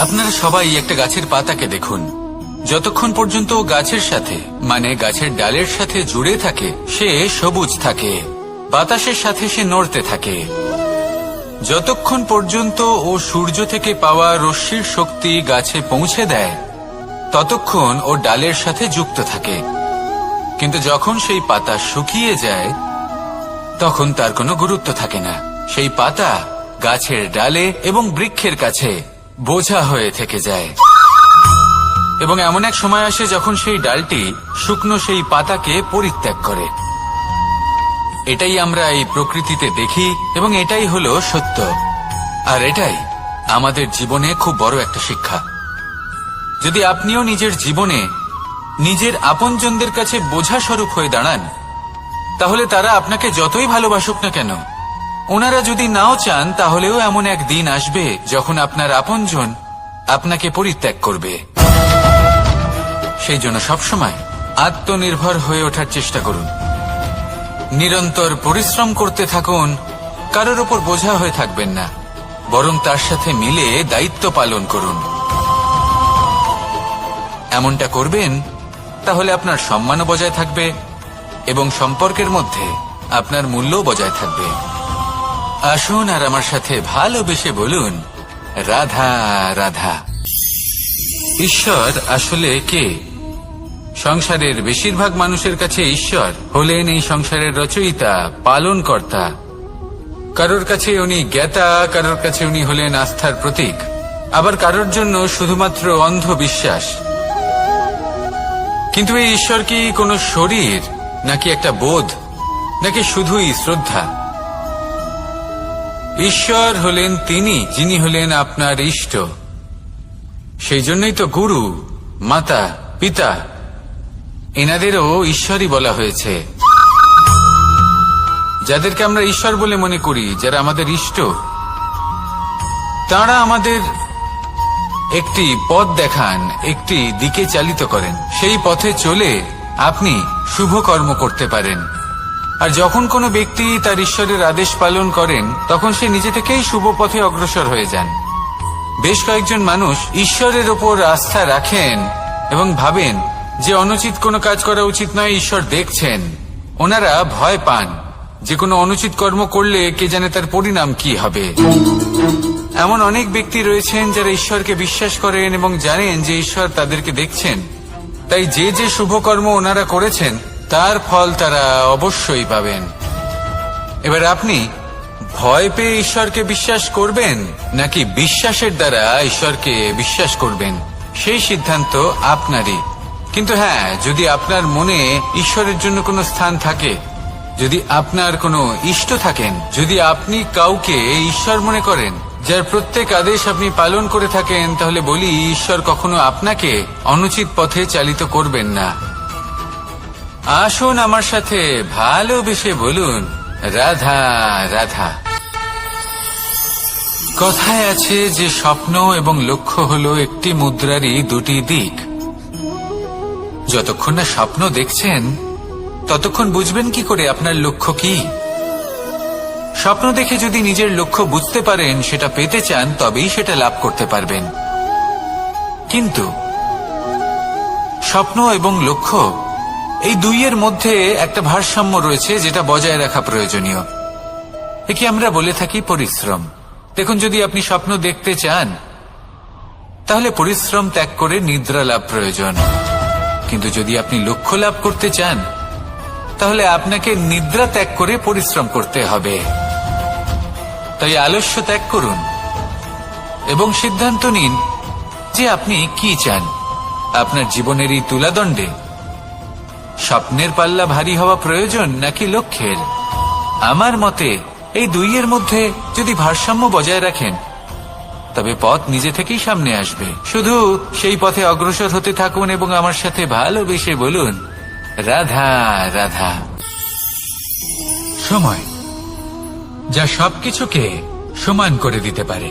আপনারা সবাই একটা গাছের পাতাকে দেখুন, যতক্ষণ পর্যন্ত ও গাছের সাথে মানে গাছের ডালের সাথে জুড়ে থাকে সে সবুজ থাকে, বাতাসের সাথে সে নড়তে থাকে। যতক্ষণ পর্যন্ত ও সূর্য থেকে পাওয়া রশ্মির শক্তি গাছে পৌঁছে দেয় ততক্ষণ ও ডালের সাথে যুক্ত থাকে। কিন্তু যখন সেই পাতা শুকিয়ে যায় তখন তার কোনো গুরুত্ব থাকে না। সেই পাতা গাছের ডালে এবং বৃক্ষের কাছে বোঝা হয়ে থেকে যায়। এবং এমন এক সময় আসে যখন সেই ডালটি শুকনো সেই পাতাকে পরিত্যাগ করে। এটাই আমরা এই প্রকৃতিতে দেখি এবং এটাই হলো সত্য। আর এটাই আমাদের জীবনে খুব বড় একটা শিক্ষা। যদি আপনিও নিজের জীবনে নিজের আপনজনদের কাছে বোঝা স্বরূপ হয়ে দাঁড়ান, তাহলে তারা আপনাকে যতই ভালোবাসুক না কেন, ওনারা যদি নাও চান তাহলেও এমন এক দিন আসবে যখন আপনার আপনজন আপনাকে পরিত্যাগ করবে। সেই জন্য সবসময় আত্মনির্ভর হয়ে ওঠার চেষ্টা করুন, নিরন্তর পরিশ্রম করতে থাকুন, কারোর ওপর বোঝা হয়ে থাকবেন না, বরং তার সাথে মিলে দায়িত্ব পালন করুন। এমনটা করবেন তাহলে আপনার সম্মানও বজায় থাকবে এবং সম্পর্কের মধ্যে আপনার মূল্যও বজায় থাকবে। আসুন আর আমার সাথে ভালোবেসে বলুন, রাধা রাধা। ঈশ্বর আসলে কে? সংসারের বেশিরভাগ মানুষের কাছে ঈশ্বর হলেন এই সংসারের রচয়িতা, পালনকর্তা। কারোর কাছে উনি জ্ঞাতা, কারোর কাছে উনি হলেন আস্থার প্রতীক, আবার কারোর জন্য শুধুমাত্র অন্ধ বিশ্বাস। কিন্তু এই ঈশ্বর কি কোনো শরীর, নাকি একটা বোধ, নাকি শুধুই শ্রদ্ধা? ঈশ্বর হলেন তিনি যিনি হলেন আপনার ইষ্ট। সেই জন্যই তো গুরু, মাতা, পিতা এনাদেরও ঈশ্বরই বলা হয়েছে। যাদেরকে আমরা ঈশ্বর বলে মনে করি, যারা আমাদের ইষ্ট, তারা আমাদের একটি পথ দেখান, একটি দিকে চালিত করেন। সেই পথে চলে আপনি শুভ কর্ম করতে পারেন। আর যখন কোনো ব্যক্তি তার ঈশ্বরের আদেশ পালন করেন তখন সে নিজে থেকেই শুভ পথে অগ্রসর হয়ে যান। বেশ কয়েকজন মানুষ ঈশ্বরের ওপর আস্থা রাখেন এবং ভাবেন যে অনুচিত কোনো কাজ করা উচিত নয়, ঈশ্বর দেখছেন। ওনারা ভয় পান যে কোনো অনুচিত কর্ম করলে কে জানে তার পরিণাম কি হবে। এমন অনেক ব্যক্তি রয়েছেন যারা ঈশ্বরকে বিশ্বাস করেন এবং জানেন যে ঈশ্বর তাদেরকে দেখছেন, তাই যে যে শুভ কর্ম ওনারা করেছেন তার ফল তারা অবশ্যই পাবেন। এবার আপনি ভয় পেয়ে ঈশ্বরকে বিশ্বাস করবেন নাকি বিশ্বাসের দ্বারা ঈশ্বরকে বিশ্বাস করবেন, সেই সিদ্ধান্ত আপনারই। কিন্তু হ্যাঁ, যদি আপনার মনে ঈশ্বরের জন্য কোনো স্থান থাকে, যদি আপনার কোনো ইষ্ট থাকেন, যদি আপনি কাউকে ঈশ্বর মনে করেন যার প্রত্যেক আদেশ আপনি পালন করে থাকেন, তাহলে বলি ঈশ্বর কখনো আপনাকে অনুচিত পথে চালিত করবেন না। আসুন আমার সাথে ভালোবেসে বলুন, রাধা রাধা। কথায় আছে যে স্বপ্ন এবং লক্ষ্য হলো একটি মুদ্রারই দুটি দিক। যতক্ষণ না স্বপ্ন দেখছেন ততক্ষণ বুঝবেন কি করে আপনার লক্ষ্য কি। স্বপ্ন দেখে যদি নিজের লক্ষ্য বুঝতে পারেন, সেটা পেতে চান, তবেই সেটা লাভ করতে পারবেন। কিন্তু স্বপ্ন এবং লক্ষ্য এই দুইয়ের মধ্যে একটা ভারসাম্য রয়েছে যেটা বজায় রাখা প্রয়োজনীয়। একে আমরা বলে থাকি পরিশ্রম। দেখুন, যদি আপনি স্বপ্ন দেখতে চান তাহলে পরিশ্রম ত্যাগ করে নিদ্রা লাভ প্রয়োজন। কিন্তু যদি আপনি লক্ষ্য লাভ করতে চান তাহলে আপনাকে নিদ্রা ত্যাগ করে পরিশ্রম করতে হবে। তাই আলস্য ত্যাগ করুন এবং সিদ্ধান্ত নিন যে আপনি কি চান। আপনার জীবনের এই তুলাদণ্ডে স্বপ্নের পাল্লা ভারী হওয়া প্রয়োজন নাকি লক্ষ্যের? আমার মতে এই দুইয়ের মধ্যে যদি ভারসাম্য বজায় রাখেন তবে পথ নিজে থেকেই সামনে আসবে। শুধু সেই পথে অগ্রসর হতে থাকুন এবং আমার সাথে ভালোবেসে বলুন, রাধা রাধা। সময় যা সবকিছুকে সমান করে দিতে পারে,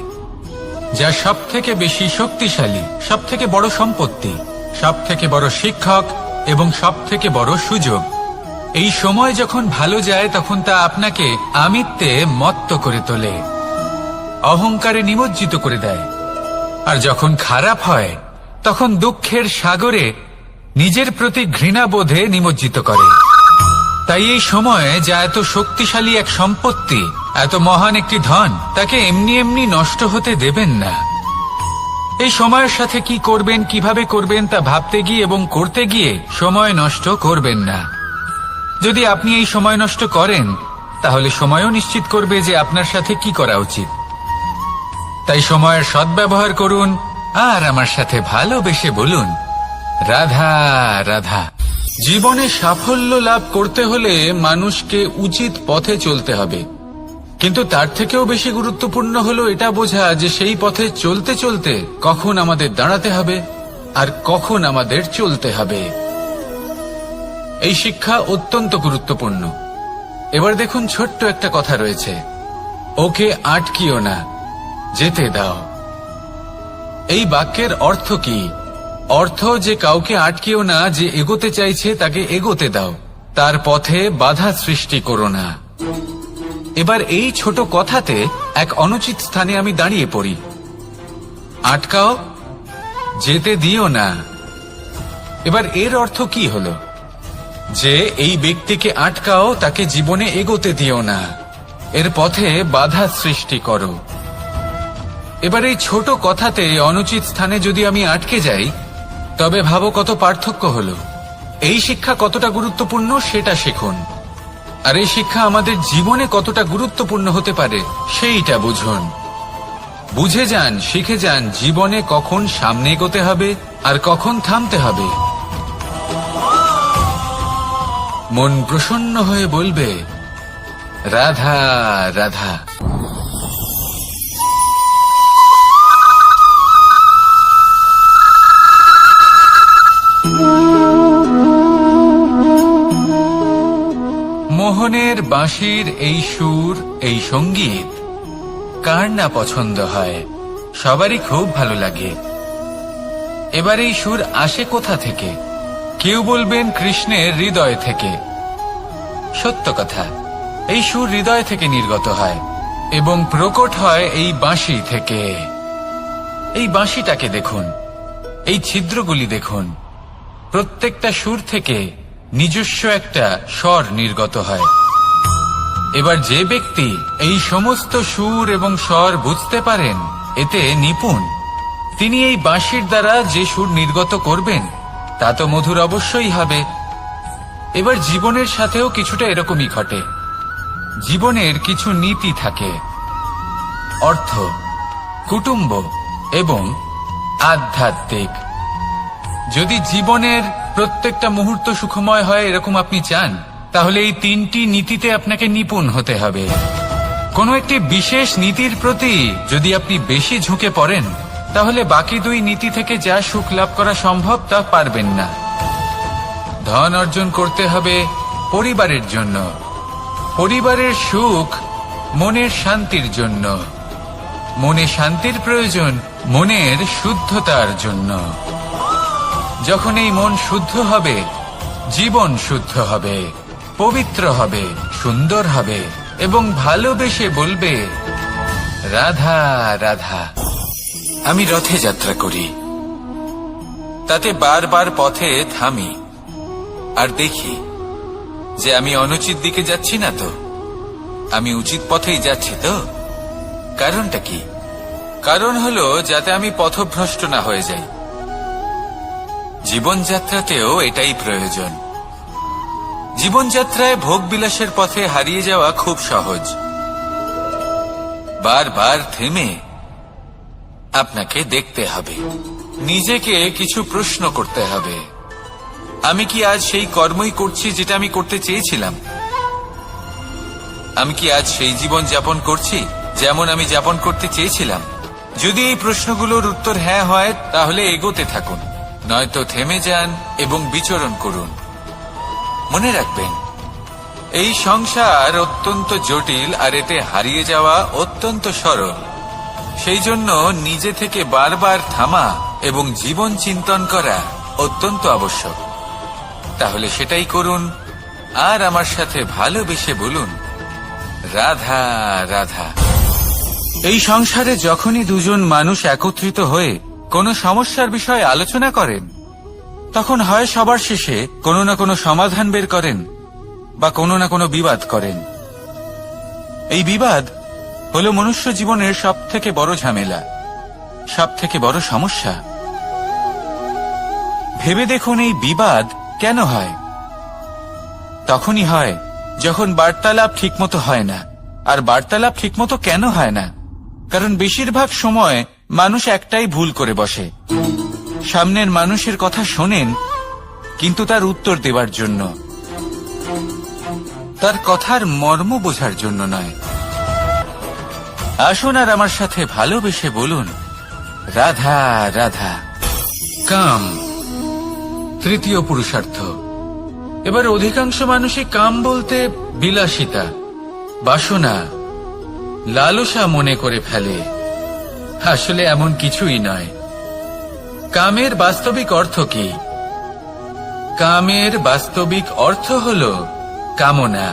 যা সব থেকে বেশি শক্তিশালী, সব থেকে বড় সম্পত্তি, সব থেকে বড় শিক্ষক এবং সব থেকে বড় সুযোগ। এই সময় যখন ভালো যায় তখন তা আপনাকে আমিত্বে মত্ত করে তোলে, অহংকারে নিমজ্জিত করে দেয় আর যখন খারাপ হয় তখন দুঃখের সাগরে নিজের প্রতি ঘৃণাবোধে নিমজ্জিত করে। তাই এই সময়ে যা এত শক্তিশালী এক সম্পত্তি, এত মহান একটি ধন, তাকে এমনি এমনি নষ্ট হতে দেবেন না। এই সময়ের সাথে কি করবেন, কিভাবে করবেন তা ভাবতে গিয়ে এবং করতে গিয়ে সময় নষ্ট করবেন না। যদি আপনি এই সময় নষ্ট করেন তাহলে সময়ও নিশ্চিত করবে যে আপনার সাথে কি করা উচিত। তাই সময়ের সদ্ব্যবহার করুন আর আমার সাথে ভালোবেসে বলুন, রাধা রাধা। জীবনে সাফল্য লাভ করতে হলে মানুষকে উচিত পথে চলতে হবে, কিন্তু তার থেকেও বেশি গুরুত্বপূর্ণ হলো এটা বোঝা যে সেই পথে চলতে চলতে কখন আমাদের দাঁড়াতে হবে আর কখন আমাদের চলতে হবে। এই শিক্ষা অত্যন্ত গুরুত্বপূর্ণ। এবার দেখুন, ছোট্ট একটা কথা রয়েছে, ওকে আটকিও না, যেতে দাও। এই বাক্যের অর্থ কি? অর্থ যে কাউকে আটকিও না, যে এগোতে চাইছে তাকে এগোতে দাও, তার পথে বাধা সৃষ্টি করো না। এবার এই ছোট কথাতে এক অনুচিত স্থানে আমি দাঁড়িয়ে পড়ি। আটকাও, যেতে দিও না। এবার এর অর্থ কি হলো? যে এই ব্যক্তিকে আটকাও, তাকে জীবনে এগোতে দিও না, এর পথে বাধা সৃষ্টি করো। এবার এই ছোট কথাতে অনুচিত স্থানে যদি আমি আটকে যাই, তবে ভাবো কত পার্থক্য হলো। এই শিক্ষা কতটা গুরুত্বপূর্ণ সেটা শিখুন, আর এই শিক্ষা আমাদের জীবনে কতটা গুরুত্বপূর্ণ হতে পারে সেইটা বুঝুন। বুঝে যান, শিখে যান জীবনে কখন সামনে এগোতে হবে আর কখন থামতে হবে। মন প্রসন্ন হয়ে বলবে, রাধা রাধা। মোহনের বাঁশির এই সুর, এই সঙ্গীত কার না পছন্দ হয়? সবারই খুব ভালো লাগে। এবার এই সুর আসে কোথা থেকে? কেউ বলবেন কৃষ্ণের হৃদয় থেকে। সত্য কথা, এই সুর হৃদয় থেকে নির্গত হয় এবং প্রকট হয় এই বাঁশি থেকে। এই বাঁশিটাকে দেখুন, এই ছিদ্রগুলি দেখুন, প্রত্যেকটা সুর থেকে নিজস্ব একটা স্বর নির্গত হয়। এবার যে ব্যক্তি এই সমস্ত সুর এবং স্বর বুঝতে পারেন, এতে নিপুণ, তিনি এই বাঁশির দ্বারা যে সুর নির্গত করবেন তা তো মধুর অবশ্যই হবে। এবার জীবনের সাথেও কিছুটা এরকমই ঘটে। জীবনের কিছু নীতি থাকে, অর্থ, কুটুম্ব এবং আধ্যাত্মিক। যদি জীবনের প্রত্যেকটা মুহূর্ত সুখময় হয় এরকম আপনি চান, তাহলে এই তিনটি নীতিতে আপনাকে নিপুণ হতে হবে। কোনো একটি বিশেষ নীতির প্রতি যদি আপনি বেশি ঝুঁকে পড়েন, তাহলে বাকি দুই নীতি থেকে যা সুখ লাভ করা সম্ভব তা পারবেন না। ধন অর্জন করতে হবে পরিবারের জন্য, পরিবারের সুখ মনের শান্তির জন্য, মনে শান্তির প্রয়োজন মনের শুদ্ধতার জন্য। যখন এই মন শুদ্ধ হবে, জীবন শুদ্ধ হবে, পবিত্র হবে, সুন্দর হবে এবং ভালোবেসে বলবে, রাধা রাধা। আমি রথে যাত্রা করি, তাতে বারবার পথে থামি আর দেখি যে আমি অনুচিত দিকে যাচ্ছি না তো, আমি উচিত পথেই যাচ্ছি তো। কারণটা কি? কারণ হলো যাতে আমি পথভ্রষ্ট না হয়ে যাই। জীবনযাত্রাতেও এটাই প্রয়োজন। জীবনযাত্রায় ভোগ বিলাসের পথে হারিয়ে যাওয়া খুব সহজ। বারবার থেমে আপনাকে দেখতে হবে, নিজেকে কিছু প্রশ্ন করতে হবে। আমি কি আজ সেই কর্মই করছি যেটা আমি করতে চেয়েছিলাম? আমি কি আজ সেই জীবন যাপন করছি যেমন আমি যাপন করতে চেয়েছিলাম? যদি এই প্রশ্নগুলোর উত্তর হ্যাঁ হয়, তাহলে এগোতে থাকুন, নয়তো থেমে যান এবং বিচরণ করুন। মনে রাখবেন, এই সংসার অত্যন্ত জটিল আর এতে হারিয়ে যাওয়া অত্যন্ত সরল। সেই জন্য নিজে থেকে বারবার থামা এবং জীবন চিন্তন করা অত্যন্ত আবশ্যক। তাহলে সেটাই করুন আর আমার সাথে ভালোবেসে বলুন, রাধা রাধা। এই সংসারে যখনই দুজন মানুষ একত্রিত হয়ে কোনো সমস্যার বিষয়ে আলোচনা করেন, তখন হয় সবার শেষে কোনো না কোনো সমাধান বের করেন বা কোনো না কোনো বিবাদ করেন। এই বিবাদ হলো মনুষ্য জীবনের সবথেকে বড় ঝামেলা, সবথেকে বড় সমস্যা। ভেবে দেখুন এই বিবাদ কেন হয়? তখনই হয় যখন বার্তালাপ ঠিকমতো হয় না। আর বার্তালাপ ঠিকমতো কেন হয় না? কারণ বেশিরভাগ সময় মানুষ একটাই ভুল করে বসে, সামনের মানুষের কথা শোনেন কিন্তু তার উত্তর দেওয়ার জন্য, তার কথার মর্ম বোঝার জন্য নয়। আসুন আর আমার সাথে ভালোবেসে বলুন, রাধা রাধা। কাম তৃতীয় পুরুষার্থ। এবার অধিকাংশ মানুষই কাম বলতে বিলাসিতা, বাসনা, লালসা মনে করে ফেলে। আসলে এমন কিছুই নয়। কামের বাস্তবিক অর্থ কি? কামের বাস্তবিক অর্থ হল কামনা।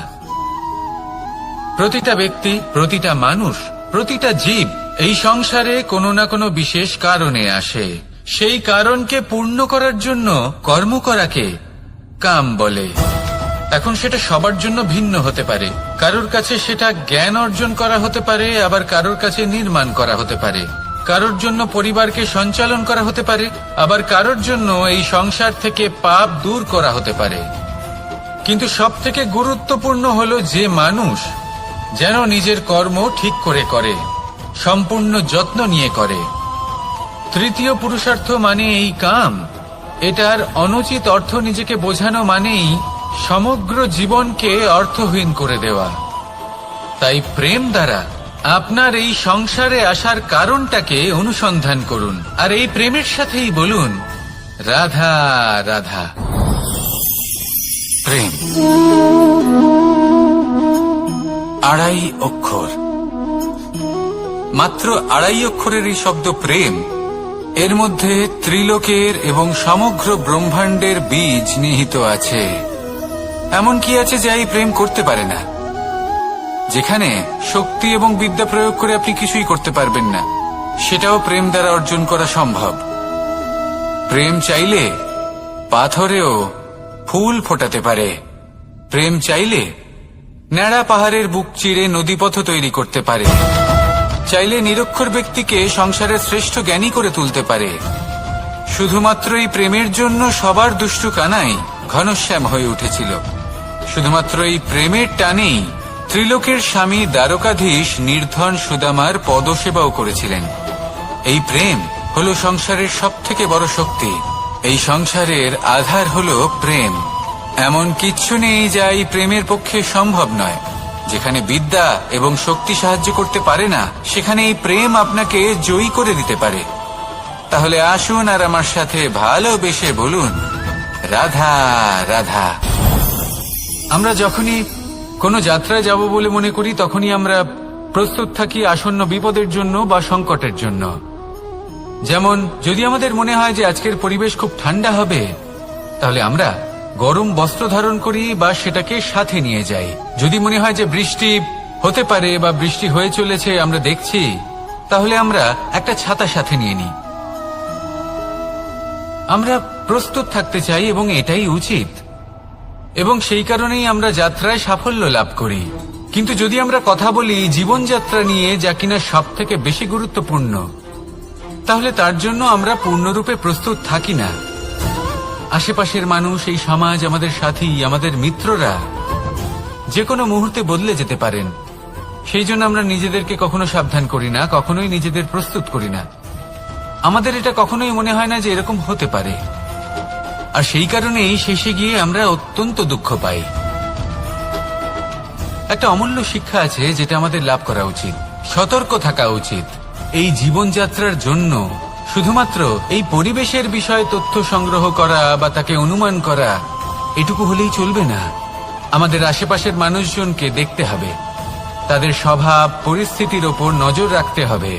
প্রতিটা ব্যক্তি, প্রতিটা মানুষ, প্রতিটা জীব এই সংসারে কোনো না কোনো বিশেষ কারণে আসে। সেই কারণকে পূর্ণ করার জন্য কর্ম করাকে কাম বলে। এখন সেটা সবার জন্য ভিন্ন হতে পারে। কারোর কাছে সেটা জ্ঞান অর্জন করা হতে পারে, আবার কারোর কাছে নির্মাণ করা হতে পারে। কারোর জন্য পরিবারকে সঞ্চালন করা হতে পারে, আবার কারোর জন্য এই সংসার থেকে পাপ দূর করা হতে পারে। কিন্তু সবথেকে গুরুত্বপূর্ণ হলো যে মানুষ যেন নিজের কর্ম ঠিক করে করে, সম্পূর্ণ যত্ন নিয়ে করে। তৃতীয় পুরুষার্থ মানে এই কাম। এটার অনুচিত অর্থ নিজেকে বোঝানো মানেই সমগ্র জীবনকে অর্থহীন করে দেওয়া। তাই প্রেম দ্বারা আপনার এই সংসারে আসার কারণটাকে অনুসন্ধান করুন, আর এই প্রেমের সাথেই বলুন, রাধা রাধা। প্রেম আড়াই অক্ষর, মাত্র আড়াই অক্ষরের এই শব্দ প্রেম, এর মধ্যে ত্রিলোকের এবং সমগ্র ব্রহ্মাণ্ডের বীজ নিহিত আছে। এমন কি আছে যে এই প্রেম করতে পারে না? যেখানে শক্তি এবং বিদ্যা প্রয়োগ করে আপনি কিছুই করতে পারবেন না, সেটাও প্রেম দ্বারা অর্জন করা সম্ভব। প্রেম চাইলে পাথরেও ফুল ফোটাতে পারে। প্রেম চাইলে ন্যাড়া পাহাড়ের বুক চিরে নদীপথ তৈরি করতে পারে। চাইলে নিরক্ষর ব্যক্তিকে সংসারের শ্রেষ্ঠ জ্ঞানী করে তুলতে পারে। শুধুমাত্র এই প্রেমের জন্য সবার দুষ্টু কানাই ঘনশ্যাম হয়ে উঠেছিল। শুধুমাত্র এই প্রেমের টানেই ত্রিলোকের স্বামী দ্বারকাধীশ নির্ধন সুদামার পদসেবাও করেছিলেন। এই প্রেম হলো সংসারের সবথেকে বড় শক্তি। এই সংসারের আধার হলো প্রেম। এমন কিচ্ছু নেই যা এই প্রেমের পক্ষে সম্ভব নয়। যেখানে বিদ্যা এবং শক্তি সাহায্য করতে পারে না, সেখানে এই প্রেম আপনাকে জয়ী করে দিতে পারে। তাহলে আসুন আর আমার সাথে ভালোবেসে বলুন, রাধা রাধা। আমরা যখনই কোনো যাত্রায় যাব বলে মনে করি, তখনই আমরা প্রস্তুত থাকি আসন্ন বিপদের জন্য বা সংকটের জন্য। যেমন যদি আমাদের মনে হয় যে আজকের পরিবেশ খুব ঠান্ডা হবে, তাহলে আমরা গরম বস্ত্র ধারণ করি বা সেটাকে সাথে নিয়ে যাই। যদি মনে হয় যে বৃষ্টি হতে পারে বা বৃষ্টি হয়ে চলেছে, আমরা দেখছি, তাহলে আমরা একটা ছাতা সাথে নিয়ে নিই। আমরা প্রস্তুত থাকতে চাই এবং এটাই উচিত, এবং সেই কারণেই আমরা যাত্রায় সাফল্য লাভ করি। কিন্তু যদি আমরা কথা বলি জীবনযাত্রা নিয়ে, যা কিনা সব থেকে বেশি গুরুত্বপূর্ণ, তাহলে তার জন্য আমরা পূর্ণরূপে প্রস্তুত থাকি না। আশেপাশের মানুষ, এই সমাজ, আমাদের সাথী, আমাদের মিত্ররা যে কোনো মুহূর্তে বদলে যেতে পারেন। সেই জন্য আমরা নিজেদেরকে কখনো সাবধান করি না, কখনোই নিজেদের প্রস্তুত করি না। আমাদের এটা কখনোই মনে হয় না যে এরকম হতে পারে, আর সেই কারণেই শেষে গিয়ে আমরা অত্যন্ত দুঃখ পাই। একটা অমূল্য শিক্ষা আছে যেটা আমাদের লাভ করা উচিত। সতর্ক থাকা উচিত। এই জীবনযাত্রার জন্য শুধুমাত্র এই পরিবেশের বিষয়ে তথ্য সংগ্রহ করা বা তাকে অনুমান করা, এটুকু হলেই চলবে না। আমাদের আশেপাশের মানুষজনকে দেখতে হবে, তাদের স্বভাব পরিস্থিতির ওপর নজর রাখতে হবে।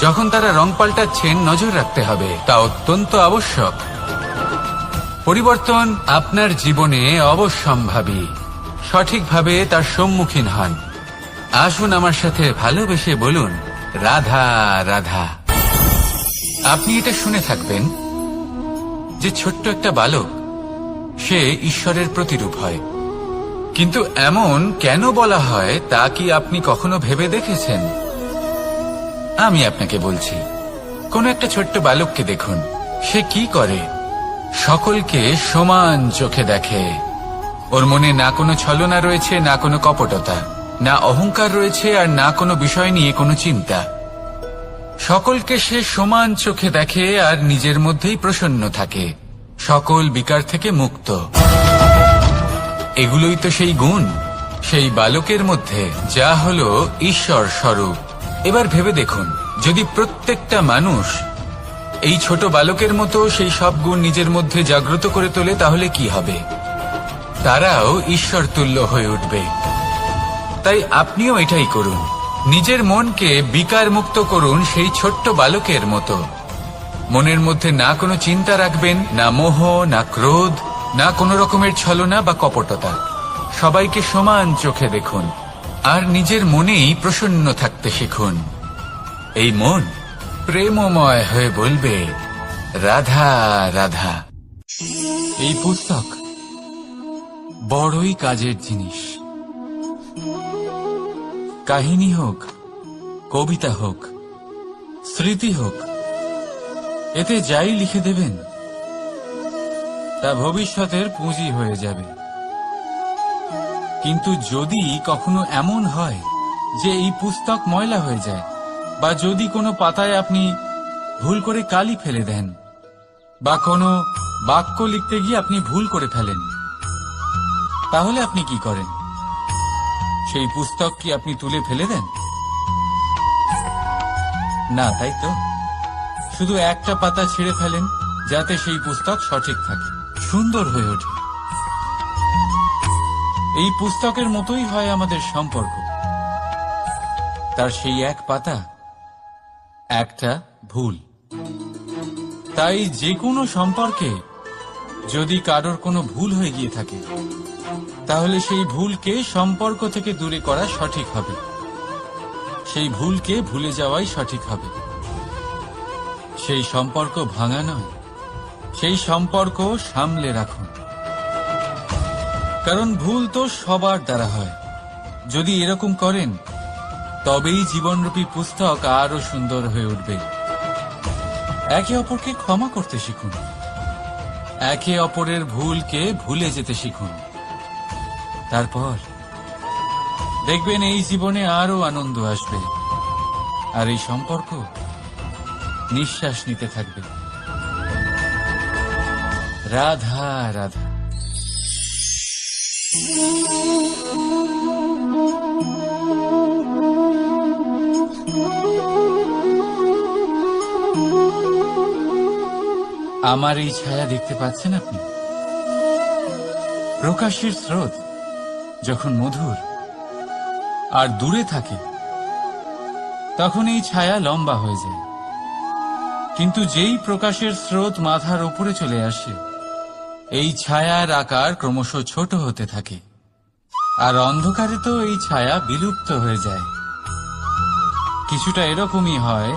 যখন তারা রং পাল্টাচ্ছেন, নজর রাখতে হবে। তা অত্যন্ত আবশ্যক। পরিবর্তন আপনার জীবনে অবশ্যম্ভাবী। সঠিকভাবে তার সম্মুখীন হন। আসুন আমার সাথে ভালোবেসে বলুন, রাধা রাধা। আপনি এটা শুনে থাকবেন যে ছোট্ট একটা বালক সে ঈশ্বরের প্রতিরূপ হয়, কিন্তু এমন কেন বলা হয় তা কি আপনি কখনো ভেবে দেখেছেন? আমি আপনাকে বলছি। কোন একটা ছোট্ট বালককে দেখুন, সে কি করে? সকলকে সমান চোখে দেখে। ওর মনে না কোনো ছলনা রয়েছে, না কোনো কপটতা, না অহংকার রয়েছে, আর না কোনো বিষয় নিয়ে কোনো চিন্তা। সকলকে সে সমান চোখে দেখে আর নিজের মধ্যেই প্রসন্ন থাকে, সকল বিকার থেকে মুক্ত। এগুলোই তো সেই গুণ সেই বালকের মধ্যে, যা হলো ঈশ্বর স্বরূপ। এবার ভেবে দেখুন, যদি প্রত্যেকটা মানুষ এই ছোট বালকের মতো সেই সব গুণ নিজের মধ্যে জাগ্রত করে তোলে, তাহলে কি হবে? তারাও ঈশ্বর তুল্য হয়ে উঠবে। তাই আপনিও এটাই করুন, নিজের মনকে বিকার মুক্ত করুন সেই ছোট্ট বালকের মতো। মনের মধ্যে না কোনো চিন্তা রাখবেন, না মোহ, না ক্রোধ, না কোনো রকমের ছলনা বা কপটতা। সবাইকে সমান চোখে দেখুন আর নিজের মনেই প্রসন্ন থাকতে শিখুন। এই মন প্রেমময় হয়ে বলবে, রাধা রাধা। এই পুস্তক বড়ই কাজের জিনিস। কাহিনী হোক, কবিতা হোক, স্মৃতি হোক, এতে যাই লিখে দেবেন তা ভবিষ্যতের পুঁজি হয়ে যাবে। কিন্তু যদি কখনো এমন হয় যে এই পুস্তক ময়লা হয়ে যায়, বা যদি কোনো পাতায় আপনি ভুল করে কালি ফেলে দেন, বা কোনো বাক্য লিখতে গিয়ে আপনি ভুল করে ফেলেন, তাহলে আপনি কি করেন? সেই পুস্তক কি আপনি তুলে ফেলে দেন? না, তাই তো। শুধু একটা পাতা ছিঁড়ে ফেলেন, যাতে সেই পুস্তক সঠিক থাকে, সুন্দর হয়ে ওঠে। এই পুস্তকের মতোই হয় আমাদের সম্পর্ক। তার সেই এক পাতা, একটা ভুল। তাই যে কোনো সম্পর্কে যদি কারোর কোনো ভুল হয়ে গিয়ে থাকে, তাহলে সেই ভুলকে সম্পর্ক থেকে দূরে করা সঠিক হবে। সেই ভুলকে ভুলে যাওয়াই সঠিক হবে। সেই সম্পর্ক ভাঙা নয়, সেই সম্পর্ক সামলে রাখুন। কারণ ভুল তো সবার দ্বারা হয়। যদি এরকম করেন, তবেই জীবনরূপী পুস্তক আরো সুন্দর হয়ে উঠবে। একে অপরকে ক্ষমা করতে শিখুন, একে অপরের ভুলকে ভুলে যেতে শিখুন। তারপর দেখবেন এই জীবনে আরো আনন্দ আসবে, আর এই সম্পর্ক নিঃশ্বাস নিতে থাকবে। রাধা রাধা। আমার এই ছায়া দেখতে পাচ্ছেন আপনি? প্রকাশের স্রোত যখন মধুর আর দূরে থাকে, তখন এই ছায়া লম্বা হয়ে যায়। কিন্তু যেই প্রকাশের স্রোত মাথার উপরে চলে আসে, এই ছায়ার আকার ক্রমশ ছোট হতে থাকে, আর অন্ধকারে তো এই ছায়া বিলুপ্ত হয়ে যায়। কিছুটা এরকমই হয়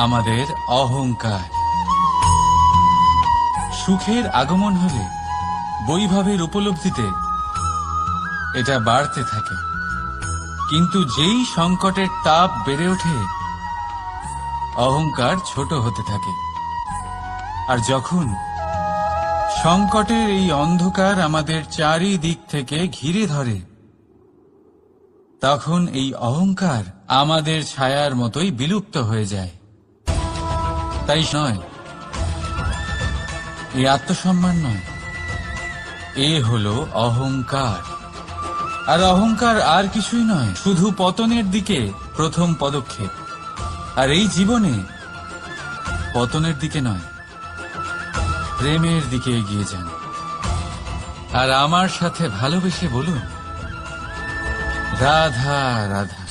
আমাদের অহংকার। সুখের আগমন হলে, বৈভবের উপলব্ধিতে এটা বাড়তে থাকে। কিন্তু যেই সংকটের তাপ বেড়ে ওঠে, অহংকার ছোট হতে থাকে। আর যখন সংকটের এই অন্ধকার আমাদের চারিদিক থেকে ঘিরে ধরে, তখন এই অহংকার আমাদের ছায়ার মতোই বিলুপ্ত হয়ে যায়। তাই নয়, এই আত্মসম্মান নয়, এ হলো অহংকার। আর অহংকার আর কিছুই নয়, শুধু পতনের দিকে প্রথম পদক্ষেপ। আর এই জীবনে পতনের দিকে নয়, প্রেমের দিকে এগিয়ে যান। আর আমার সাথে ভালোবেসে বলুন, রাধা রাধা।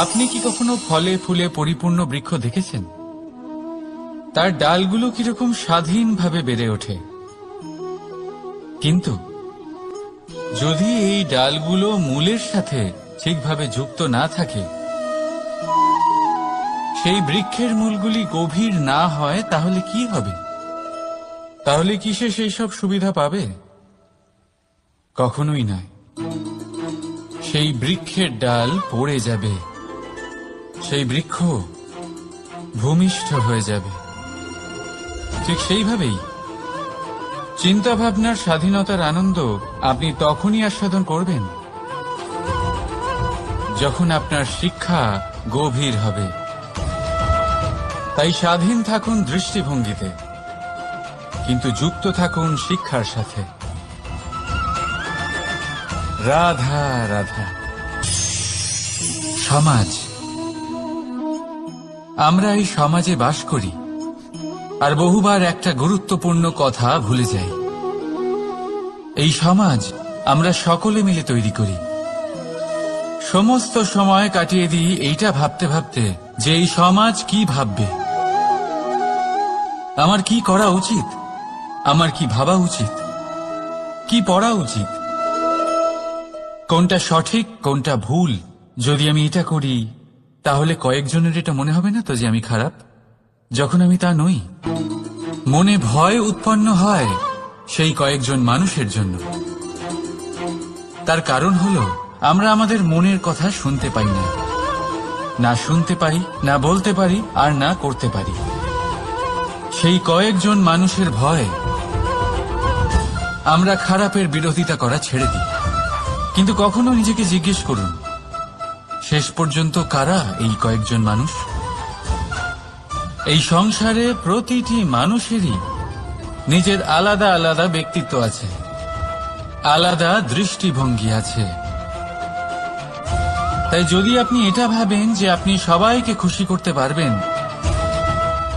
আপনি কি কখনো ফলে ফুলে পরিপূর্ণ বৃক্ষ দেখেছেন? তার ডালগুলো কিরকম স্বাধীনভাবে বেড়ে ওঠে। কিন্তু যদি এই ডালগুলো মূলের সাথে ঠিকভাবে যুক্ত না থাকে, সেই বৃক্ষের মূলগুলি গভীর না হয় তাহলে কি হবে? তাহলে কি সে সেই সব সুবিধা পাবে? কখনোই নয়। সেই বৃক্ষের ডাল পড়ে যাবে, সেই বৃক্ষ ভূমিষ্ঠ হয়ে যাবে। ঠিক সেইভাবেই চিন্তা ভাবনার স্বাধীনতার আনন্দ আপনি তখনই আস্বাদন করবেন যখন আপনার শিক্ষা গভীর হবে। তাই স্বাধীন থাকুন দৃষ্টিভঙ্গিতে, কিন্তু যুক্ত থাকুন শিক্ষার সাথে। রাধা রাধা। সমাজ, আমরা এই সমাজে বাস করি আর বহুবার একটা গুরুত্বপূর্ণ কথা ভুলে যাই। এই সমাজ আমরা সকলে মিলে তৈরি করি। সমস্ত সময় কাটিয়ে দিই এইটা ভাবতে ভাবতে যে এই সমাজ কি ভাববে, আমার কি করা উচিত, আমার কি ভাবা উচিত, কি পড়া উচিত, কোনটা সঠিক কোনটা ভুল। যদি আমি এটা করি তাহলে কয়েকজনের এটা মনে হবে না তো যে আমি খারাপ, যখন আমি তা নই। মনে ভয় উৎপন্ন হয় সেই কয়েকজন মানুষের জন্য। তার কারণ হলো আমরা আমাদের মনের কথা শুনতে পাই না, না শুনতে পারি, না বলতে পারি, আর না করতে পারি। সেই কয়েকজন মানুষের ভয় আমরা খারাপের বিরোধিতা করা ছেড়ে দিই। কিন্তু কখনো নিজেকে জিজ্ঞেস করুন, শেষ পর্যন্ত কারা এই কয়েকজন মানুষ? এই সংসারে প্রতিটি মানুষেরই নিজের আলাদা আলাদা ব্যক্তিত্ব আছে, আলাদা দৃষ্টিভঙ্গি আছে। তাই যদি আপনি এটা ভাবেন যে আপনি সবাইকে খুশি করতে পারবেন,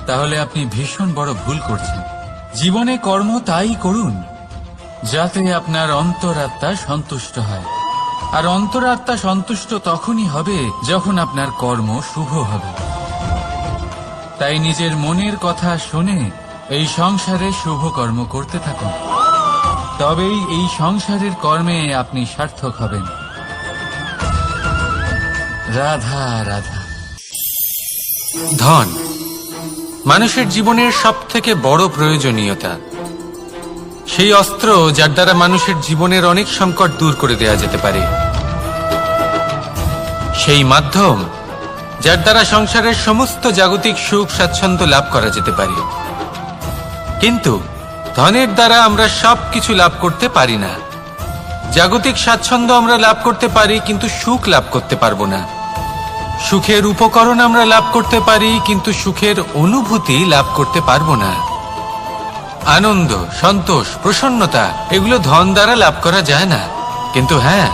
তাহলে আপনি ভীষণ বড় ভুল করছেন। জীবনে কর্ম তাই করুন যাতে আপনার অন্তরাত্মা সন্তুষ্ট হয়, আর অন্তরাত্মা সন্তুষ্ট তখনই হবে যখন আপনার কর্ম শুভ হবে। তাই নিজের মনের কথা শুনে এই সংসারে শুভ কর্ম করতে থাকুন, তবেই এই সংসারের কর্মে আপনি সার্থক হবেন। রাধা রাধা। ধন মানুষের জীবনের সবথেকে বড় প্রয়োজনীয়তা, সেই অস্ত্র যার দ্বারা মানুষের জীবনের অনেক সংকট দূর করে দেওয়া যেতে পারে, সেই মাধ্যম যার দ্বারা সংসারের সমস্ত জাগতিক সুখ স্বাচ্ছন্দ্য লাভ করা যেতে পারে। কিন্তু ধনের দ্বারা আমরা সবকিছু লাভ করতে পারি না। জাগতিক স্বাচ্ছন্দ্য আমরা লাভ করতে পারি, কিন্তু সুখ লাভ করতে পারবো না। সুখের উপকরণ আমরা লাভ করতে পারি, কিন্তু সুখের অনুভূতি লাভ করতে পারবো না। আনন্দ, সন্তোষ, প্রসন্নতা এগুলো ধন দ্বারা লাভ করা যায় না। কিন্তু হ্যাঁ,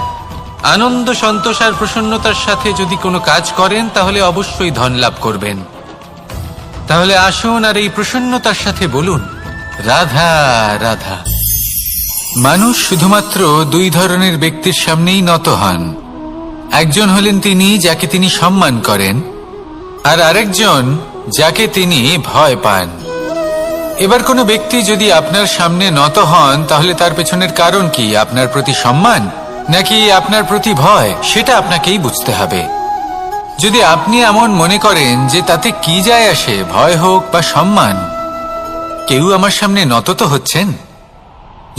আনন্দ, সন্তোষ আর প্রসন্নতার সাথে যদি কোনো কাজ করেন তাহলে অবশ্যই ধন লাভ করবেন। তাহলে আসুন আর এই প্রসন্নতার সাথে বলুন রাধা রাধা। মানুষ শুধুমাত্র দুই ধরনের ব্যক্তির সামনেই নত হন। একজন হলেন তিনি যাকে তিনি সম্মান করেন, আর আরেকজন যাকে তিনি ভয় পান। এবার কোনো ব্যক্তি যদি আপনার সামনে নত হন তাহলে তার পেছনের কারণ কি? আপনার প্রতি সম্মান নাকি আপনার প্রতি ভয়? সেটা আপনাকেই বুঝতে হবে। যদি আপনি এমন মনে করেন যে তাতে কি যায় আসে, ভয় হোক বা সম্মান, কেউ আমার সামনে নত তো হচ্ছেন,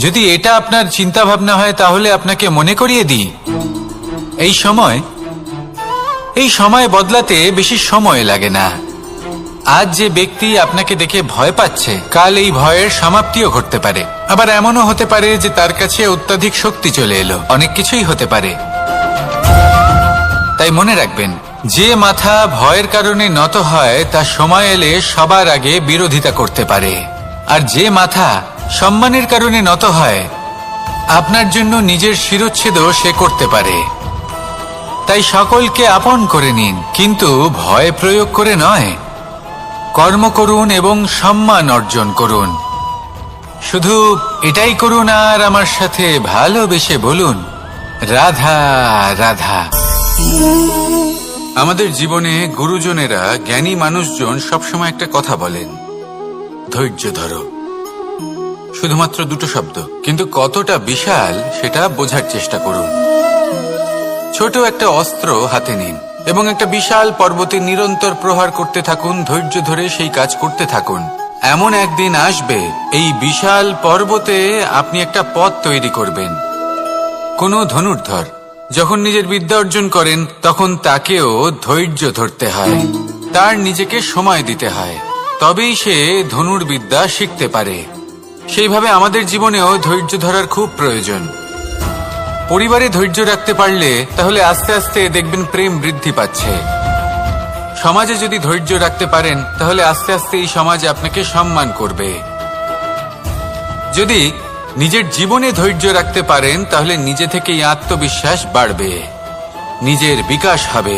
যদি এটা আপনার চিন্তা ভাবনা হয় তাহলে আপনাকে মনে করিয়ে দিই, এই সময় বদলাতে বেশি সময় লাগে না। আজ যে ব্যক্তি আপনাকে দেখে ভয় পাচ্ছে, কাল এই ভয়ের সমাপ্তিও ঘটতে পারে। আবার এমনও হতে পারে যে তার কাছে অত্যধিক শক্তি চলে এলো। অনেক কিছুই হতে পারে। তাই মনে রাখবেন, যে মাথা ভয়ের কারণে নত হয় তা সময় এলে সবার আগে বিরোধিতা করতে পারে, আর যে মাথা সম্মানের কারণে নত হয় আপনার জন্য নিজের শিরচ্ছেদও সে করতে পারে। তাই সকলকে আপন করে নিন, কিন্তু ভয় প্রয়োগ করে নয়। কর্ম করুন এবং সম্মান অর্জন করুন। শুধু এটাই করুন আর আমার সাথে ভালোবেসে বলুন রাধা রাধা। আমাদের জীবনে গুরুজনেরা, জ্ঞানী মানুষজন সবসময় একটা কথা বলেন, ধৈর্য ধরো। শুধুমাত্র দুটো শব্দ, কিন্তু কতটা বিশাল সেটা বোঝার চেষ্টা করুন। ছোট একটা অস্ত্র হাতে নিন, এবং একটা বিশাল পর্বতে নিরন্তর প্রহার করতে থাকুন, ধৈর্য ধরে সেই কাজ করতে থাকুন। এমন একদিন আসবে এই বিশাল পর্বতে আপনি একটা পথ তৈরি করবেন। কোনো ধনুর্ধর যখন নিজের বিদ্যা অর্জন করেন তখন তাকেও ধৈর্য ধরতে হয়, তার নিজেকে সময় দিতে হয়, তবেই সে ধনুর্বিদ্যা শিখতে পারে। সেইভাবে আমাদের জীবনেও ধৈর্য ধরার খুব প্রয়োজন। পরিবারে ধৈর্য রাখতে পারলে তাহলে আস্তে আস্তে দেখবেন প্রেম বৃদ্ধি পাচ্ছে। সমাজে যদি ধৈর্য রাখতে পারেন তাহলে আস্তে আস্তে এই সমাজ আপনাকে সম্মান করবে। যদি নিজের জীবনে ধৈর্য রাখতে পারেন তাহলে নিজে থেকেই আত্মবিশ্বাস বাড়বে, নিজের বিকাশ হবে।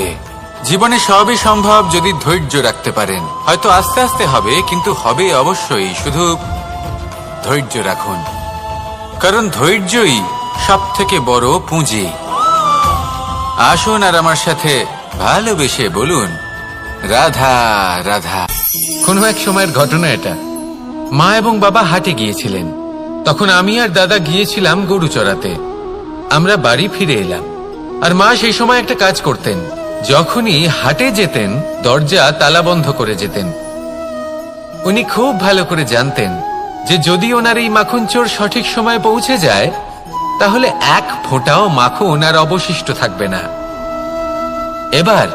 জীবনে সবই সম্ভব যদি ধৈর্য রাখতে পারেন। হয়তো আস্তে আস্তে হবে, কিন্তু হবে অবশ্যই। শুধু ধৈর্য রাখুন, কারণ ধৈর্যই সবথেকে বড় পুঁজি। আসুন আর আমার সাথে ভালোবেসে বলুন, রাধা রাধা। কোনো এক সময়ের ঘটনা এটা। মা এবং বাবা হাটে গিয়েছিলেন, তখন আমি আর দাদা গিয়েছিলাম গরু চড়াতে। আমরা বাড়ি ফিরে এলাম, আর মা সেই সময় একটা কাজ করতেন। যখনই হাটে যেতেন দরজা তালা বন্ধ করে যেতেন। উনি খুব ভালো করে জানতেন যে যদি ওনার এই মাখন চোর সঠিক সময়ে পৌঁছে যায় তাহলে এক ফোঁটাও মাখন আর অবশিষ্ট থাকবে না। এবার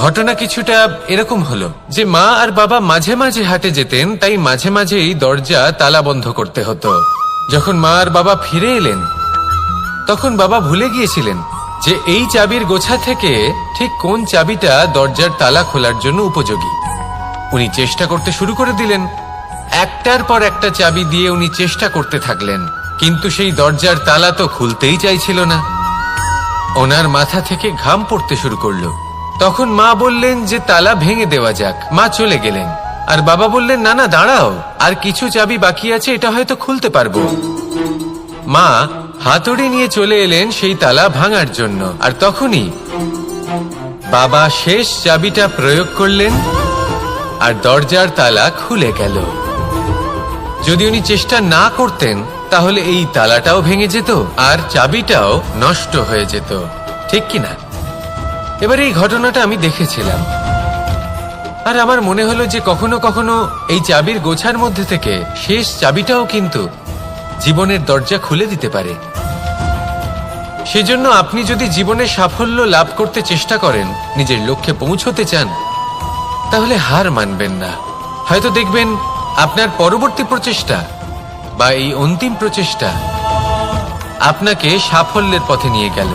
ঘটনা কিছুটা এরকম হলো যে মা আর বাবা মাঝে মাঝে হাটে যেতেন, তাই মাঝে মাঝেই দরজা তালা বন্ধ করতে হতো। যখন মা আর বাবা ফিরে এলেন তখন বাবা ভুলে গিয়েছিলেন যে এই চাবির গোছা থেকে ঠিক কোন চাবিটা দরজার তালা খোলার জন্য উপযোগী। উনি চেষ্টা করতে শুরু করে দিলেন। একটার পর একটা চাবি দিয়ে উনি চেষ্টা করতে থাকলেন, কিন্তু সেই দরজার তালা তো খুলতেই চাইছিল না। ওনার মাথা থেকে ঘাম পড়তে শুরু করলো। তখন মা বললেন যে তালা ভেঙে দেওয়া যাক। মা চলে গেলেন, আর বাবা বললেন না না দাঁড়াও, আর কিছু চাবি বাকি আছে, এটা হয়তো খুলতে পারবো। মা হাতুড়ি নিয়ে চলে এলেন সেই তালা ভাঙার জন্য, আর তখনই বাবা শেষ চাবিটা প্রয়োগ করলেন আর দরজার তালা খুলে গেল। যদি উনি চেষ্টা না করতেন তাহলে এই তালাটাও ভেঙে যেত আর চাবিটাও নষ্ট হয়ে যেত, ঠিক কিনা? এবার এই ঘটনাটা আমি দেখেছিলাম, আর আমার মনে হলো যে কখনো কখনো এই চাবির গোছার মধ্যে থেকে শেষ চাবিটাও কিন্তু জীবনের দরজা খুলে দিতে পারে। সেজন্য আপনি যদি জীবনে সাফল্য লাভ করতে চেষ্টা করেন, নিজের লক্ষ্যে পৌঁছতে চান, তাহলে হার মানবেন না। হয়তো দেখবেন আপনার পরবর্তী প্রচেষ্টা বা এই অন্তিম প্রচেষ্টা আপনাকে সাফল্যের পথে নিয়ে গেল।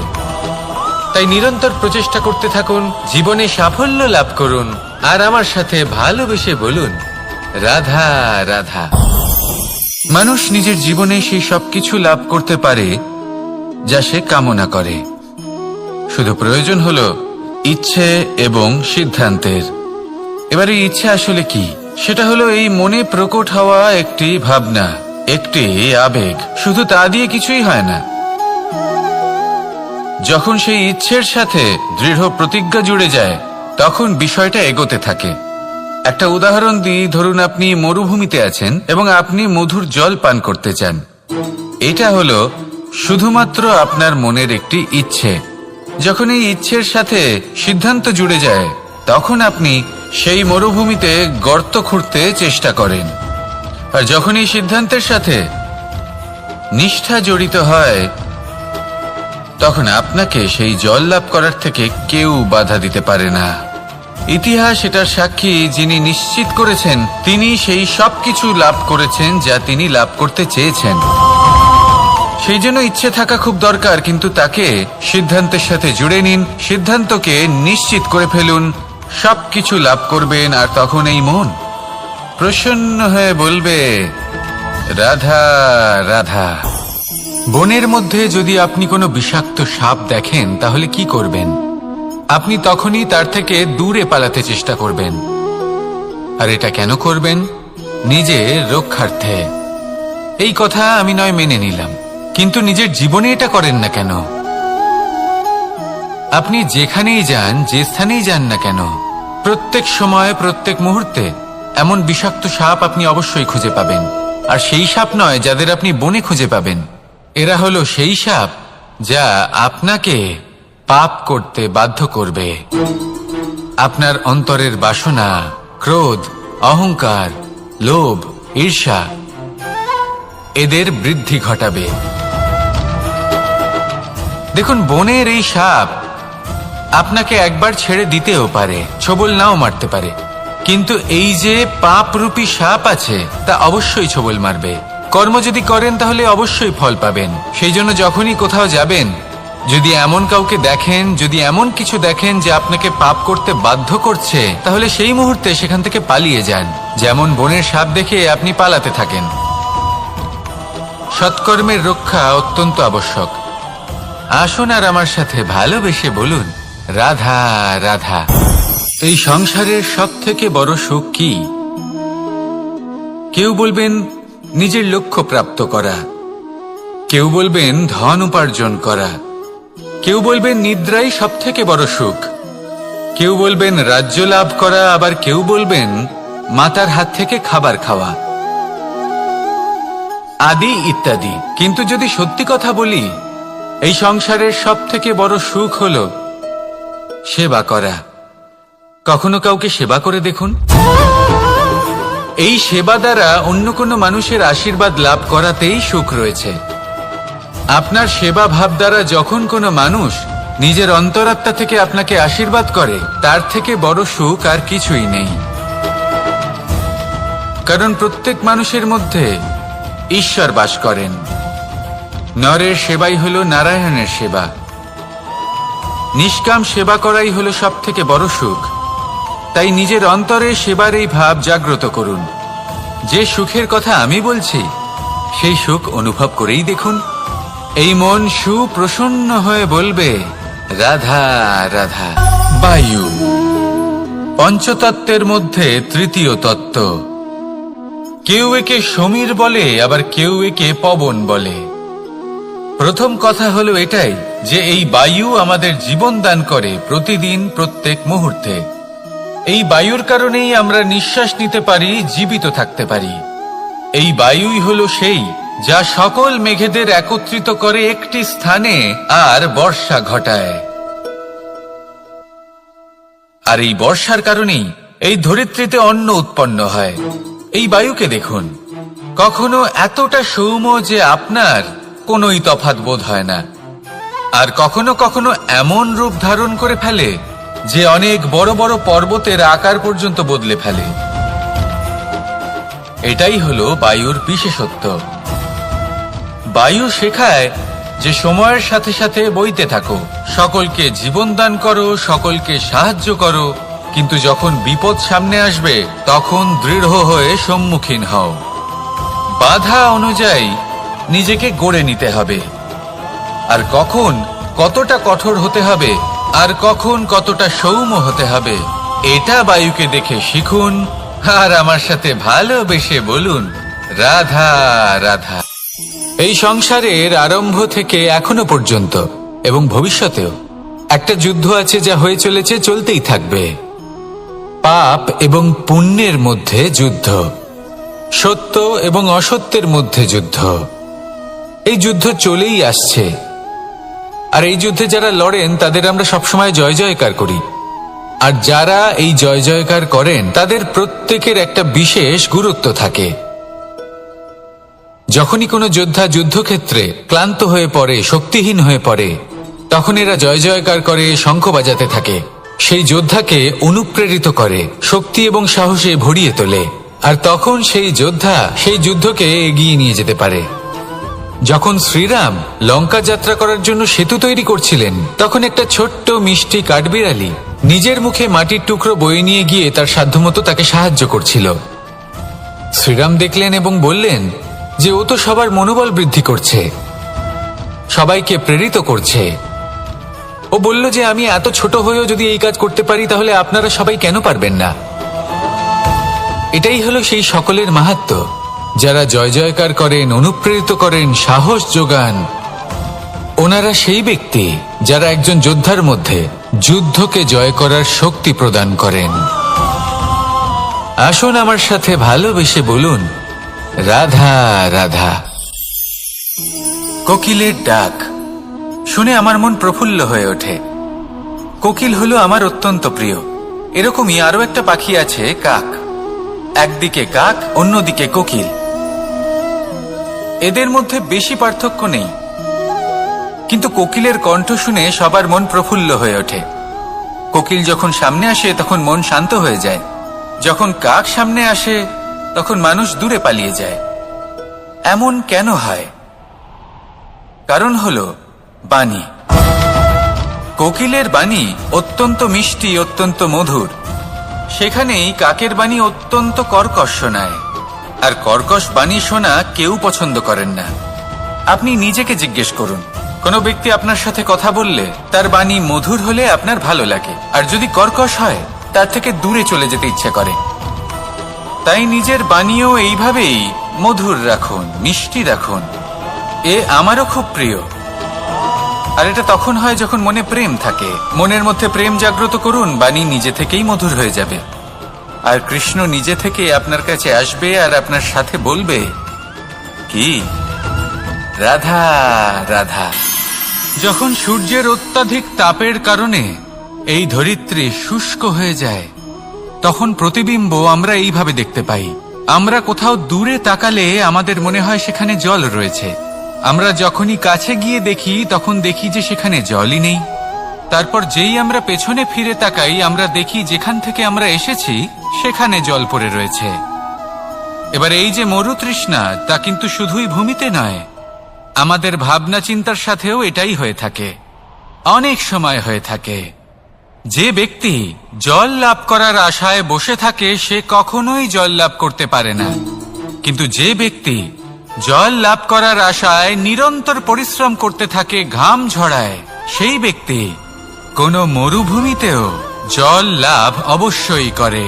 তাই নিরন্তর প্রচেষ্টা করতে থাকুন, জীবনে সাফল্য লাভ করুন, আর আমার সাথে ভালোবেসে বলুন, রাধা রাধা। মানুষ নিজের জীবনে সেই সবকিছু লাভ করতে পারে যা সে কামনা করে। শুধু প্রয়োজন হলো ইচ্ছে এবং সিদ্ধান্তের। এবার এই ইচ্ছে আসলে কি? সেটা হলো এই মনে প্রকট হওয়া একটি ভাবনা, একটি আবেগ। শুধু তা দিয়ে কিছুই হয় না। যখন সেই ইচ্ছের সাথে দৃঢ় প্রতিজ্ঞা জুড়ে যায় তখন বিষয়টা এগোতে থাকে। একটা উদাহরণ দিই, ধরুন আপনি মরুভূমিতে আছেন এবং আপনি মধুর জল পান করতে চান। এটা হলো শুধুমাত্র আপনার মনের একটি ইচ্ছে। যখন এই ইচ্ছের সাথে সিদ্ধান্ত জুড়ে যায় তখন আপনি সেই মরুভূমিতে গর্ত খুঁড়তে চেষ্টা করেন। আর যখন এই সিদ্ধান্তের সাথে নিষ্ঠা জড়িত হয় তখন আপনাকে সেই জল লাভ করার থেকে কেউ বাধা দিতে পারে না। ইতিহাস এটার সাক্ষী, যিনি নিশ্চিত করেছেন তিনি সেই সবকিছু লাভ করেছেন যা তিনি লাভ করতে চেয়েছেন। সেই জন্য ইচ্ছে থাকা খুব দরকার, কিন্তু তাকে সিদ্ধান্তের সাথে জুড়ে নিন। সিদ্ধান্তকে নিশ্চিত করে ফেলুন, সবকিছু লাভ করবেন। আর তখন এই মন প্রসন্ন হয়ে বলবে, রাধা রাধা। বনের মধ্যে যদি আপনি কোনো বিষাক্ত সাপ দেখেন তাহলে কি করবেন? আপনি তখনই তার থেকে দূরে পালাতে চেষ্টা করবেন। আর এটা কেন করবেন? নিজের রক্ষার্থে। এই কথা আমি নয় মেনে নিলাম, কিন্তু নিজের জীবনে এটা করেন না কেন? আপনি যেখানেই যান, যে স্থানেই যান না কেন, প্রত্যেক সময় প্রত্যেক মুহূর্তে এমন বিষাক্ত সাপ আপনি অবশ্যই খুঁজে পাবেন। আর সেই সাপ নয় যাদের আপনি বনে খুঁজে পাবেন, এরা হলো সেই সাপ যা আপনাকে পাপ করতে বাধ্য করবে। আপনার অন্তরের বাসনা, ক্রোধ, অহংকার, লোভ, ঈর্ষা এদের বৃদ্ধি ঘটাবে। দেখুন, বনের এই সাপ আপনাকে একবার ছেড়ে দিতেও পারে, ছোবল নাও মারতে পারে, কিন্তু এই যে পাপরূপী সাপ আছে তা অবশ্যই ছোবল মারবে। কর্ম যদি করেন তাহলে অবশ্যই ফল পাবেন। সেই জন্য যখনই কোথাও যাবেন, যদি এমন কাউকে দেখেন, যদি এমন কিছু দেখেন যে আপনাকে পাপ করতে বাধ্য করছে, তাহলে সেই মুহূর্তে সেখান থেকে পালিয়ে যান। যেমন বনের সাপ দেখে আপনি পালাতে থাকেন। সৎকর্মের রক্ষা অত্যন্ত আবশ্যক। আসুন আর আমার সাথে ভালোবেসে বলুন, রাধা রাধা। এই সংসারের সব থেকে বড় সুখ কি? কেউ বলবেন নিজের লক্ষ্য প্রাপ্ত করা, কেউ বলবেন ধন উপার্জন করা, কেউ বলবেন নিদ্রাই সব থেকে বড় সুখ, কেউ বলবেন রাজ্য লাভ করা, আবার কেউ বলবেন মাতার হাত থেকে খাবার খাওয়া, আদি ইত্যাদি। কিন্তু যদি সত্যি কথা বলি, এই সংসারের সব থেকে বড় সুখ হল সেবা করা। কখনো কাউকে সেবা করে দেখুন। এই সেবা দ্বারা অন্য কোনো মানুষের আশীর্বাদ লাভ করাতেই সুখ রয়েছে। আপনার সেবা ভাব দ্বারা যখন কোনো মানুষ নিজের অন্তরাত্মা থেকে আপনাকে আশীর্বাদ করে, তার থেকে বড় সুখ আর কিছুই নেই। কারণ প্রত্যেক মানুষের মধ্যে ঈশ্বর বাস করেন। নরের সেবাই হলো নারায়ণের সেবা। নিষ্কাম সেবা করাই হলো সব থেকে বড় সুখ। তাই নিজের অন্তরে সেবার এই ভাব জাগ্রত করুন। যে সুখের কথা আমি বলছি, সেই সুখ অনুভব করেই দেখুন। এই মন সুপ্রসন্ন হয়ে বলবে, রাধা রাধা। বায়ু পঞ্চতত্ত্বের মধ্যে তৃতীয় তত্ত্ব। কেউ একে সমীর বলে, আবার কেউ একে পবন বলে। প্রথম কথা হলো এটাই যে এই বায়ু আমাদের জীবন দান করে প্রতিদিন, প্রত্যেক মুহূর্তে। এই বায়ুর কারণেই আমরা নিঃশ্বাস নিতে পারি, জীবিত থাকতে পারি। এই বায়ুই হলো সেই যা সকল মেঘেদের একত্রিত করে একটি স্থানে আর বর্ষা ঘটায়। আর এই বর্ষার কারণেই এই ধরিত্রীতে অন্ন উৎপন্ন হয়। এই বায়ুকে দেখুন, কখনো এতটা সৌম্য যে আপনার কোনোই তফাৎ বোধ হয় না, আর কখনো কখনো এমন রূপ ধারণ করে ফেলে যে অনেক বড় বড় পর্বতের আকার পর্যন্ত বদলে ফেলে। এটাই হলো বায়ুর বিশেষত্ব। বায়ু শেখায় যে সময়ের সাথে সাথে বইতে থাকো, সকলকে জীবন দান করো, সকলকে সাহায্য করো, কিন্তু যখন বিপদ সামনে আসবে তখন দৃঢ় হয়ে সম্মুখীন হও। বাধা অনুযায়ী নিজেকে গড়ে নিতে হবে। আর কখন কতটা কঠোর হতে হবে, আর কখন কতটা সৌম্য হতে হবে, এটা বায়ুকে দেখে শিখুন। আর আমার সাথে ভালোবেসে বলুন, রাধা রাধা। এই সংসারের আরম্ভ থেকে এখনো পর্যন্ত এবং ভবিষ্যতেও একটা যুদ্ধ আছে, যা হয়ে চলেছে, চলতেই থাকবে। পাপ এবং পুণ্যের মধ্যে যুদ্ধ, সত্য এবং অসত্যের মধ্যে যুদ্ধ। এই যুদ্ধ চলেই আসছে। আর এই যুদ্ধে যারা লড়েন তাদের আমরা সবসময় জয় জয়কার করি। আর যারা এই জয় জয়কার করেন তাদের প্রত্যেকের একটা বিশেষ গুরুত্ব থাকে। যখনই কোনো যোদ্ধা যুদ্ধক্ষেত্রে ক্লান্ত হয়ে পড়ে, শক্তিহীন হয়ে পড়ে, তখন এরা জয় জয়কার করে, শঙ্খ বাজাতে থাকে। সেই যোদ্ধাকে অনুপ্রেরিত করে, শক্তি এবং সাহসে ভরিয়ে তোলে। আর তখন সেই যোদ্ধা সেই যুদ্ধকে এগিয়ে নিয়ে যেতে পারে। যখন শ্রীরাম লঙ্কা যাত্রা করার জন্য সেতু তৈরি করছিলেন, তখন একটা ছোট্ট মিষ্টি কাঠবিড়ালি নিজের মুখে মাটির টুকরো বয়ে নিয়ে গিয়ে তার সাধ্যমতো তাকে সাহায্য করছিল। শ্রীরাম দেখলেন এবং বললেন যে ও তো সবার মনোবল বৃদ্ধি করছে, সবাইকে প্রেরিত করছে। ও বলল যে আমি এত ছোট হয়েও যদি এই কাজ করতে পারি, তাহলে আপনারা সবাই কেন পারবেন না? এটাই হলো সেই সকলের মাহাত্ম্য, যারা জয় জয়কার করেন, অনুপ্রেরিত করেন, সাহস যোগান। ওনারা সেই ব্যক্তি যারা একজন যোদ্ধার মধ্যে যুদ্ধকে জয় করার শক্তি প্রদান করেন। আসুন আমার সাথে ভালোবেসে বলুন, রাধা রাধা। কোকিলের ডাক শুনে আমার মন প্রফুল্ল হয়ে ওঠে। কোকিল হলো আমার অত্যন্ত প্রিয়। এরকমই আরো একটা পাখি আছে, কাক। একদিকে কাক, অন্যদিকে কোকিল। এদের মধ্যে বেশি পার্থক্য নেই, কিন্তু কোকিলের কণ্ঠ শুনে সবার মন প্রফুল্ল হয়ে ওঠে। কোকিল যখন সামনে আসে তখন মন শান্ত হয়ে যায়, যখন কাক সামনে আসে তখন মানুষ দূরে পালিয়ে যায়। এমন কেন হয়? কারণ হলো বাণী। কোকিলের বাণী অত্যন্ত মিষ্টি, অত্যন্ত মধুর। সেখানেই কাকের বাণী অত্যন্ত কর্কশ শোনায়, আর কর্কশ বাণী শোনা কেউ পছন্দ করেন না। আপনি নিজেকে জিজ্ঞেস করুন, কোনো ব্যক্তি আপনার সাথে কথা বললে তার বাণী মধুর হলে আপনার ভালো লাগে, আর যদি কর্কশ হয় তার থেকে দূরে চলে যেতে ইচ্ছে করে। তাই নিজের বাণীও এইভাবেই মধুর রাখুন, মিষ্টি রাখুন। এ আমারও খুব প্রিয়। আর এটা তখন হয় যখন মনে প্রেম থাকে। মনের মধ্যে প্রেম জাগ্রত করুন, বাণী নিজে থেকেই মধুর হয়ে যাবে। আর কৃষ্ণ নিজে থেকে আপনার কাছে আসবে আর আপনার সাথে বলবে, কি রাধা রাধা। যখন সূর্যের অত্যাধিক তাপের কারণে এই ধরিত্রী শুষ্ক হয়ে যায়, তখন প্রতিবিম্ব আমরা এইভাবে দেখতে পাই। আমরা কোথাও দূরে তাকালে আমাদের মনে হয় সেখানে জল রয়েছে। আমরা যখনই কাছে গিয়ে দেখি তখন দেখি যে সেখানে জলই নেই। তারপর যেই আমরা পেছনে ফিরে তাকাই আমরা দেখি যেখান থেকে আমরা এসেছি সেখানে জল পড়ে রয়েছে। এবার এই যে মরুতৃষ্ণা, তা কিন্তু শুধুই ভূমিতে নয়, আমাদের ভাবনা চিন্তার সাথেও এটাই হয়ে থাকে, অনেক সময় হয়ে থাকে। যে ব্যক্তি জল লাভ করার আশায় বসে থাকে সে কখনোই জল লাভ করতে পারে না, কিন্তু যে ব্যক্তি জল লাভ করার আশায় নিরন্তর পরিশ্রম করতে থাকে, ঘাম ঝরায়, সেই ব্যক্তি কোনো মরুভূমিতেও জল লাভ অবশ্যই করে।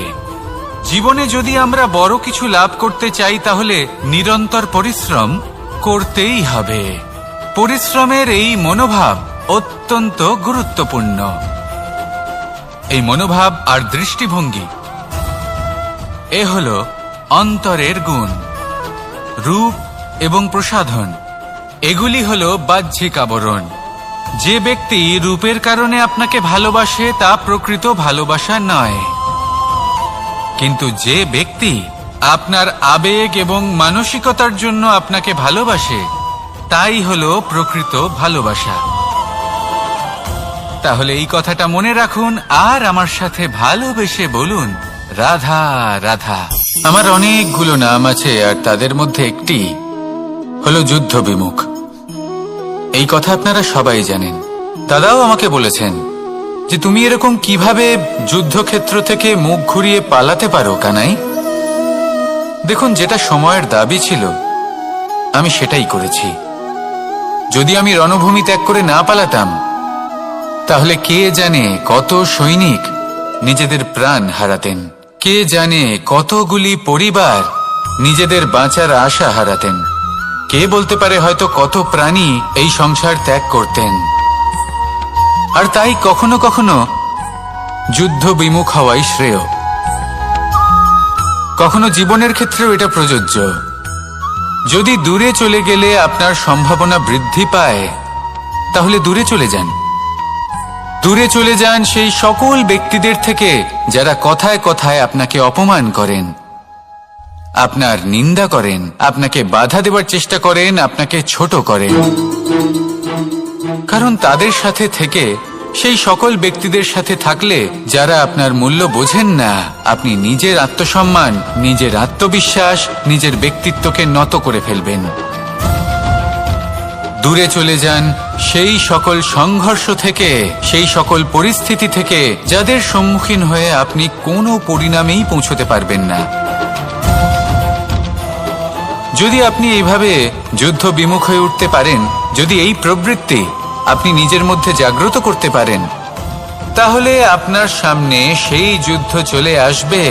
জীবনে যদি আমরা বড় কিছু লাভ করতে চাই তাহলে নিরন্তর পরিশ্রম করতেই হবে। পরিশ্রমের এই মনোভাব অত্যন্ত গুরুত্বপূর্ণ। এই মনোভাব আর দৃষ্টিভঙ্গি এ হলো অন্তরের গুণ। রূপ এবং প্রসাধন এগুলি হলো বাহ্যিক আবরণ। যে ব্যক্তি রূপের কারণে আপনাকে ভালোবাসে তা প্রকৃত ভালোবাসা নয়, কিন্তু যে ব্যক্তি আপনার আবেগ এবং মানসিকতার জন্য আপনাকে ভালোবাসে তাই হলো প্রকৃত ভালোবাসা। তাহলে এই কথাটা মনে রাখুন আর আমার সাথে ভালোবেসে বলুন, রাধা রাধা। আমার অনেকগুলো নাম আছে, আর তাদের মধ্যে একটি হলো যুদ্ধ বিমুখ। এই কথা আপনারা সবাই জানেন। দাদাও আমাকে বলেছেন যে তুমি এরকম কিভাবে যুদ্ধক্ষেত্র থেকে মুখ ঘুরিয়ে পালাতে পারো কানাই। দেখুন, যেটা সময়ের দাবি ছিল আমি সেটাই করেছি। যদি আমি রণভূমি ত্যাগ করে না পালাতাম তাহলে কে জানে কত সৈনিক নিজেদের প্রাণ হারাতেন, কে জানে কতগুলি পরিবার নিজেদের বাঁচার আশা হারাতেন, কে বলতে পারে হয়তো কত প্রাণী এই সংসার ত্যাগ করতেন। আর তাই কখনো কখনো যুদ্ধ বিমুখ হওয়াই শ্রেয়। কখনো জীবনের ক্ষেত্রেও এটা প্রযোজ্য। যদি দূরে চলে গেলে আপনার সম্ভাবনা বৃদ্ধি পায় তাহলে দূরে চলে যান। দূরে চলে যান সেই সকল ব্যক্তিদের থেকে যারা কথায় কথায় আপনাকে অপমান করেন, আপনার নিন্দা করেন, আপনাকে বাধা দেবার চেষ্টা করেন, আপনাকে ছোট করেন। কারণ তাদের সাথে থেকে, সেই সকল ব্যক্তিদের সাথে থাকলে যারা আপনার মূল্য বোঝেন না, আপনি নিজের আত্মসম্মান, নিজের আত্মবিশ্বাস, নিজের ব্যক্তিত্বকে নত করে ফেলবেন। দূরে চলে যান সেই সকল সংঘর্ষ থেকে, সেই সকল পরিস্থিতি থেকে যাদের সম্মুখীন হয়ে আপনি কোনো পরিণামেই পৌঁছতে পারবেন না। যদি আপনি এইভাবে যুদ্ধ বিমুখ হয়ে উঠতে পারেন, যদি এই প্রবৃত্তি আপনি নিজের মধ্যে জাগ্রত করতে পারেন, তাহলে আপনার সামনে সেই যুদ্ধ চলে আসবে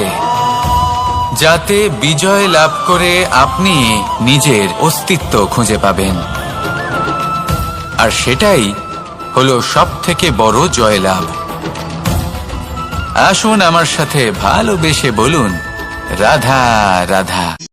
যাতে বিজয় লাভ করে আপনি নিজের অস্তিত্ব খুঁজে পাবেন। আর সেটাই হলো সবথেকে বড় জয়লাভ। আসুন আমার সাথে ভালোবেসে বলুন, রাধা রাধা।